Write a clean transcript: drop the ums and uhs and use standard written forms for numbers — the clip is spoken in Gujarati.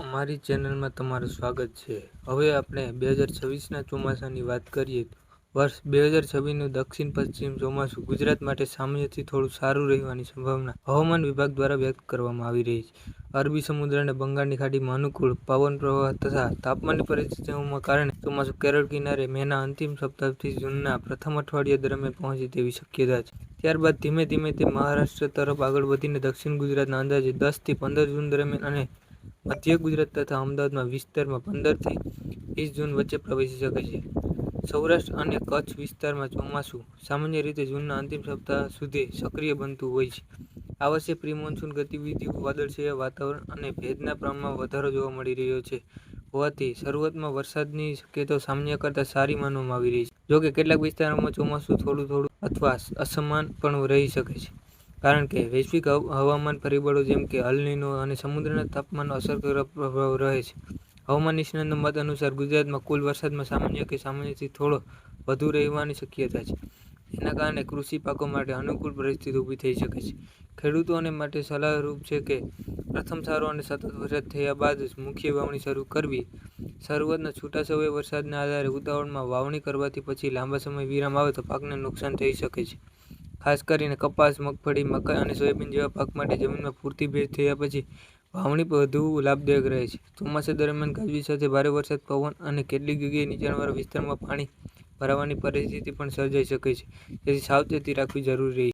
અમારી ચેનલમાં તમારું સ્વાગત છે. હવે આપણે 2026ના ચોમાસાની વાત કરીએ તો વર્ષ 2026નું દક્ષિણ પશ્ચિમ ચોમાસું ગુજરાત માટે સામાન્યથી થોડું સારું રહેવાની સંભાવના હવામાન વિભાગ દ્વારા વ્યક્ત કરવામાં આવી રહી છે. અરબી સમુદ્ર અને બંગાળની ખાડીમાં અનુકૂળ પવન પ્રવાહ તથા તાપમાનની પરિસ્થિતિઓના કારણે ચોમાસું કેરળ કિનારે મેના અંતિમ સપ્તાહથી જૂનના પ્રથમ અઠવાડિયા દરમિયાન પહોંચે તેવી શક્યતા છે. ત્યારબાદ ધીમે ધીમે તે મહારાષ્ટ્ર તરફ આગળ વધીને દક્ષિણ ગુજરાતના અંદાજે 10 થી 15 જૂન દરમિયાન અને મધ્ય ગુજરાત તથા અમદાવાદના વિસ્તારમાં 15 થી 20 જૂન વચ્ચે પ્રવેશી શકે છે. સૌરાષ્ટ્ર અને કચ્છ વિસ્તારમાં ચોમાસું સામાન્ય રીતે જૂનના અંતિમ સપ્તાહ સુધી સક્રિય બનતું હોય છે. આ વર્ષે પ્રી-મોન્સૂન ગતિવિધિઓ, વાદળછાયા વાતાવરણ અને ભેજના પ્રમાણમાં વધારો જોવા મળી રહ્યો છે હોવાથી શરૂઆતમાં વરસાદની શક્યતાઓ સામાન્ય કરતાં સારી માનવામાં આવી રહી છે. જોકે કેટલાક વિસ્તારોમાં ચોમાસું થોડું અથવા અસમાન પણ રહી શકે છે, કારણ કે વૈશ્વિક હવામાન પરિબળો જેમ કે અલ નીનો અને સમુદ્રના તાપમાનનો અસરકારક પ્રભાવ રહે છે. હવામાન નિષ્ણાતના મત અનુસાર ગુજરાતમાં કુલ વરસાદમાં સામાન્ય કે સામાન્યથી થોડો વધુ રહેવાની શક્યતા છે. જેના કારણે કૃષિ પાકો માટે અનુકૂળ પરિસ્થિતિ ઊભી થઈ શકે છે. ખેડૂતોને માટે સલાહરૂપ છે કે પ્રથમ સારો અને સતત વરસાદ થયા બાદ જ મુખ્ય વાવણી શરૂ કરવી. શરૂઆતના છૂટાછવાયા વરસાદના આધારે ઉતાવળમાં વાવણી કરવાથી પછી લાંબા સમય વિરામ આવે તો પાકને નુકસાન થઈ શકે છે. ખાસ કરીને કપાસ, મગફળી, મકાઈ અને સોયાબીન જેવા પાક માટે જમીનમાં પૂરતી ભેજ થયા પછી વાવણી વધુ લાભદાયક રહે છે. ચોમાસા દરમિયાન ગાજવીજ સાથે ભારે વરસાદ, પવન અને કેટલીક જગ્યાએ નીચાણવાળા વિસ્તારોમાં પાણી ભરાવાની પરિસ્થિતિ પણ સર્જાઈ શકે છે, તેથી સાવચેતી રાખવી જરૂરી રહે છે.